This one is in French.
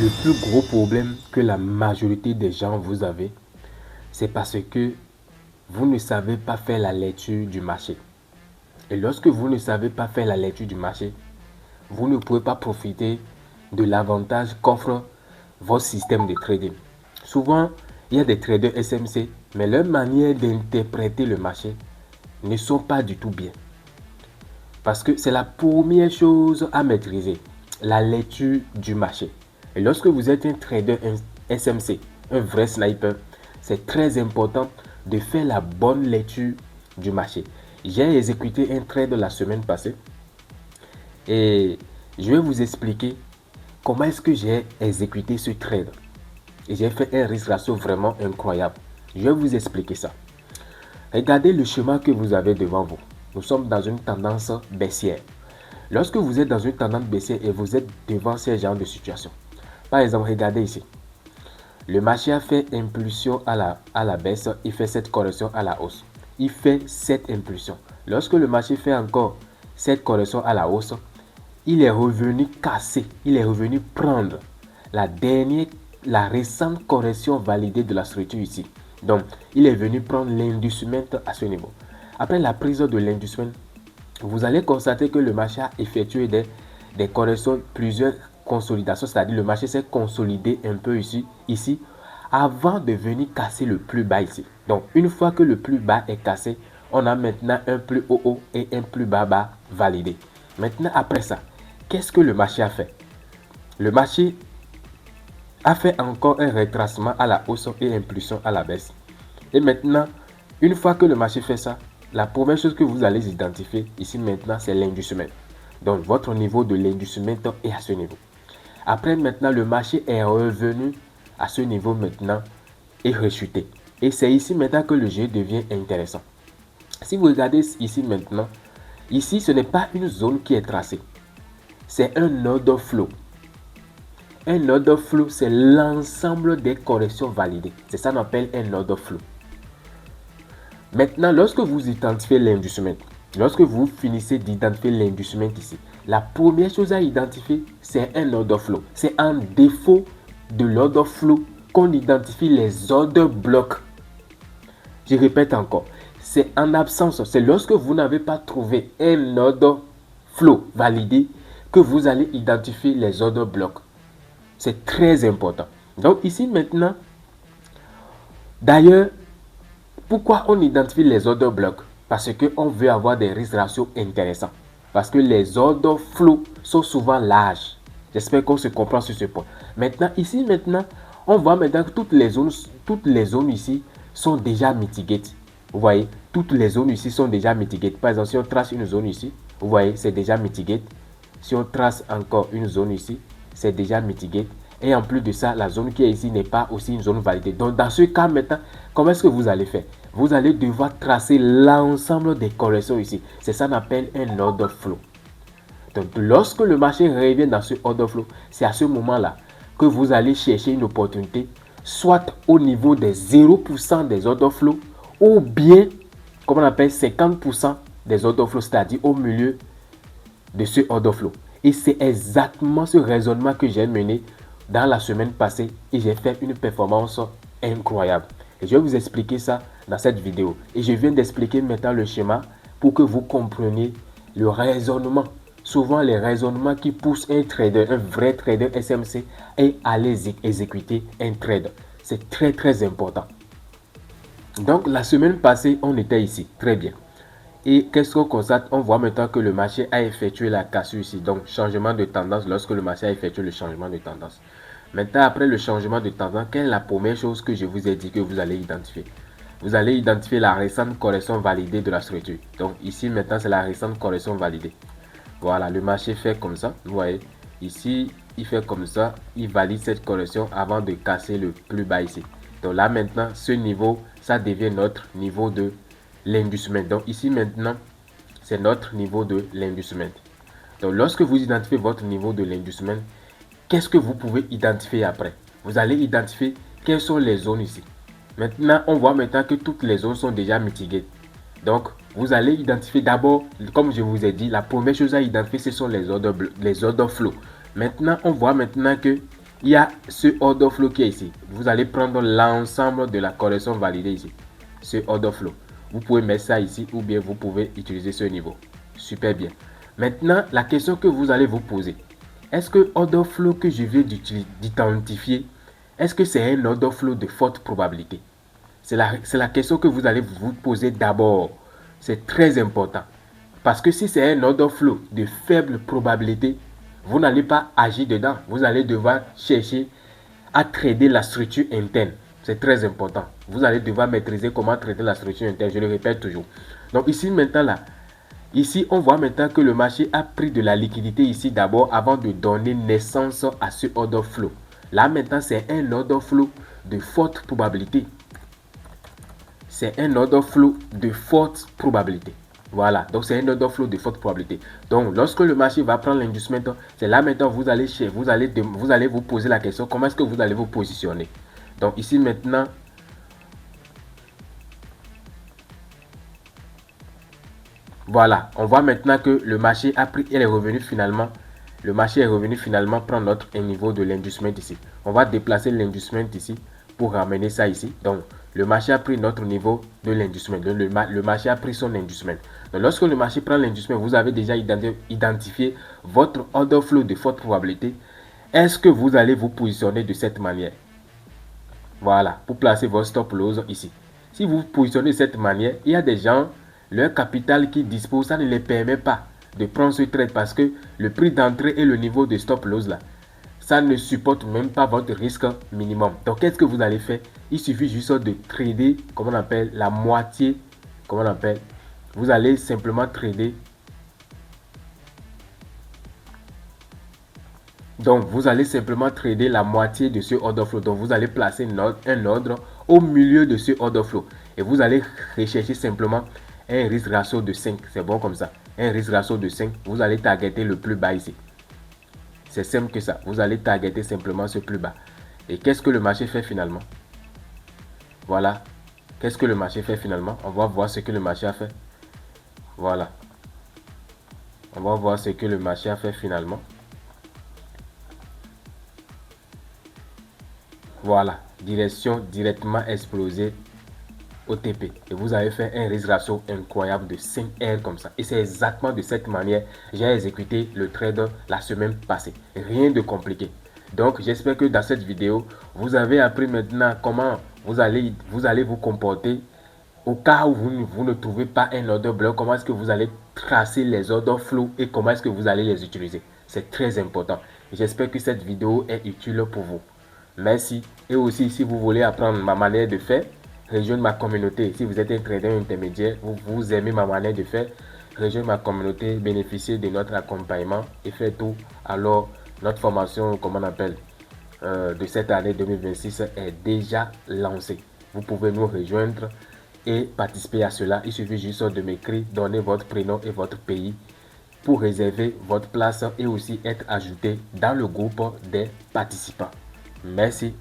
Le plus gros problème que la majorité des gens vous avez, c'est parce que vous ne savez pas faire la lecture du marché. Et lorsque vous ne savez pas faire la lecture du marché, vous ne pouvez pas profiter de l'avantage qu'offre votre système de trading. Souvent, il y a des traders SMC, mais leur manière d'interpréter le marché ne sont pas du tout bien. Parce que c'est la première chose à maîtriser, la lecture du marché. Et lorsque vous êtes un trader SMC, un vrai sniper, c'est très important de faire la bonne lecture du marché. J'ai exécuté un trade la semaine passée et je vais vous expliquer comment est-ce que j'ai exécuté ce trade. Et j'ai fait un risque ratio vraiment incroyable. Je vais vous expliquer ça. Regardez le chemin que vous avez devant vous. Nous sommes dans une tendance baissière. Lorsque vous êtes dans une tendance baissière et vous êtes devant ce genre de situation, par exemple, regardez ici. Le marché a fait impulsion à la baisse, il fait cette correction à la hausse. Il fait cette impulsion. Lorsque le marché fait encore cette correction à la hausse, il est revenu casser, il est revenu prendre la récente correction validée de la structure ici. Donc, il est venu prendre l'inducement à ce niveau. Après la prise de l'inducement, vous allez constater que le marché a effectué des corrections, plusieurs consolidations, c'est-à-dire le marché s'est consolidé un peu ici, avant de venir casser le plus bas ici. Donc, une fois que le plus bas est cassé, on a maintenant un plus haut et un plus bas validé. Maintenant, après ça, qu'est-ce que le marché a fait? Le marché a fait encore un retracement à la hausse et impulsion à la baisse. Et maintenant, une fois que le marché fait ça, la première chose que vous allez identifier ici maintenant, c'est l'inducement. Donc, votre niveau de l'inducement est à ce niveau. Après, maintenant, le marché est revenu à ce niveau maintenant et rechuté. Et c'est ici maintenant que le jeu devient intéressant. Si vous regardez ici maintenant, ici, ce n'est pas une zone qui est tracée. C'est un order flow. Un order flow, c'est l'ensemble des corrections validées. C'est ça qu'on appelle un order flow. Maintenant, lorsque vous identifiez l'inducement, lorsque vous finissez d'identifier l'inducement ici, la première chose à identifier, c'est un order flow. C'est en défaut de l'order flow qu'on identifie les order blocs. Je répète encore, c'est en absence, c'est lorsque vous n'avez pas trouvé un order flow validé que vous allez identifier les order blocs. C'est très important. Donc ici maintenant, d'ailleurs, pourquoi on identifie les order blocs? Parce qu'on veut avoir des risques ratios intéressants. Parce que les order flow sont souvent larges. J'espère qu'on se comprend sur ce point. Maintenant, ici, on voit maintenant que toutes les zones ici sont déjà mitigées. Vous voyez, toutes les zones ici sont déjà mitigées. Par exemple, si on trace une zone ici, vous voyez, c'est déjà mitigé. Si on trace encore une zone ici, c'est déjà mitigé. Et en plus de ça, la zone qui est ici n'est pas aussi une zone validée. Donc, dans ce cas maintenant, comment est-ce que vous allez faire? Vous allez devoir tracer l'ensemble des corrections ici. C'est ça qu'on appelle un order flow. Donc, lorsque le marché revient dans ce order flow, c'est à ce moment-là que vous allez chercher une opportunité, soit au niveau des 0% des order flow, ou bien, comme on appelle 50% des order flow, c'est-à-dire au milieu de ce order flow. Et c'est exactement ce raisonnement que j'ai mené dans la semaine passée et j'ai fait une performance incroyable. Et je vais vous expliquer ça dans cette vidéo. Et je viens d'expliquer maintenant le schéma pour que vous compreniez le raisonnement. Souvent, les raisonnements qui poussent un trader, un vrai trader SMC, et aller exécuter un trade. C'est très très important. Donc, la semaine passée, on était ici. Très bien. Et qu'est-ce qu'on constate? On voit maintenant que le marché a effectué la cassure ici. Donc, changement de tendance lorsque le marché a effectué le changement de tendance. Maintenant, après le changement de tendance, quelle est la première chose que je vous ai dit que vous allez identifier? Vous allez identifier la récente correction validée de la structure. Donc, ici, maintenant, c'est la récente correction validée. Voilà, le marché fait comme ça. Vous voyez, ici, il fait comme ça. Il valide cette correction avant de casser le plus bas ici. Donc là, maintenant, ce niveau, ça devient notre niveau de l'inducement. Donc ici maintenant, c'est notre niveau de l'inducement. Donc lorsque vous identifiez votre niveau de l'inducement, qu'est-ce que vous pouvez identifier après? Vous allez identifier quelles sont les zones ici. Maintenant, on voit maintenant que toutes les zones sont déjà mitigées. Donc, vous allez identifier d'abord, comme je vous ai dit, la première chose à identifier, ce sont les order flow. Maintenant, on voit maintenant que il y a ce order flow qui est ici. Vous allez prendre l'ensemble de la collection validée ici. Ce order flow. Vous pouvez mettre ça ici ou bien vous pouvez utiliser ce niveau. Super bien. Maintenant, la question que vous allez vous poser. Est-ce que order flow que je viens d'identifier, est-ce que c'est un order flow de forte probabilité? C'est la question que vous allez vous poser d'abord. C'est très important. Parce que si c'est un order flow de faible probabilité, vous n'allez pas agir dedans. Vous allez devoir chercher à trader la structure interne. C'est très important. Vous allez devoir maîtriser comment traiter la structure interne. Je le répète toujours. Donc ici maintenant là, ici on voit maintenant que le marché a pris de la liquidité ici d'abord avant de donner naissance à ce order flow. Là maintenant c'est un order flow de forte probabilité. C'est un order flow de forte probabilité. Voilà, donc c'est un order flow de forte probabilité. Donc lorsque le marché va prendre l'inducement, c'est là maintenant vous allez vous poser la question, comment est-ce que vous allez vous positionner. Donc ici maintenant, voilà, on voit maintenant que le marché a pris, il est revenu finalement. Le marché est revenu finalement prendre notre niveau de l'inducement ici. On va déplacer l'inducement ici pour ramener ça ici. Donc le marché a pris notre niveau de l'inducement. Le marché a pris son inducement. Donc lorsque le marché prend l'inducement, vous avez déjà identifié votre order flow de forte probabilité. Est-ce que vous allez vous positionner de cette manière? Voilà, pour placer votre stop loss ici. Si vous vous positionnez de cette manière, il y a des gens, leur capital qui dispose, ça ne les permet pas de prendre ce trade parce que le prix d'entrée et le niveau de stop loss là, ça ne supporte même pas votre risque minimum. Donc qu'est-ce que vous allez faire? Il suffit juste de trader, comme on appelle, la moitié, comment on appelle, vous allez simplement trader. Donc vous allez simplement trader la moitié de ce order flow. Donc vous allez placer un ordre au milieu de ce order flow. Et vous allez rechercher simplement un risk ratio de 5. C'est bon comme ça. Un risk ratio de 5. Vous allez targeter le plus bas ici. C'est simple que ça. Vous allez targeter simplement ce plus bas. Et qu'est-ce que le marché fait finalement? Voilà. Qu'est-ce que le marché fait finalement? On va voir ce que le marché a fait. Voilà. On va voir ce que le marché a fait finalement. Voilà. Direction directement explosée OTP. Et vous avez fait un risk ratio incroyable de 5R comme ça. Et c'est exactement de cette manière que j'ai exécuté le trade la semaine passée. Rien de compliqué. Donc j'espère que dans cette vidéo, vous avez appris maintenant comment vous allez vous comporter au cas où vous ne trouvez pas un order block. Comment est-ce que vous allez tracer les orders flow et comment est-ce que vous allez les utiliser. C'est très important. J'espère que cette vidéo est utile pour vous. Merci. Et aussi, si vous voulez apprendre ma manière de faire, rejoindre ma communauté. Si vous êtes un trader intermédiaire, vous aimez ma manière de faire, rejoindre ma communauté, bénéficier de notre accompagnement et faire tout. Alors, notre formation, comme on appelle, de cette année 2026 est déjà lancée. Vous pouvez nous rejoindre et participer à cela. Il suffit juste de m'écrire, donner votre prénom et votre pays pour réserver votre place et aussi être ajouté dans le groupe des participants. Merci.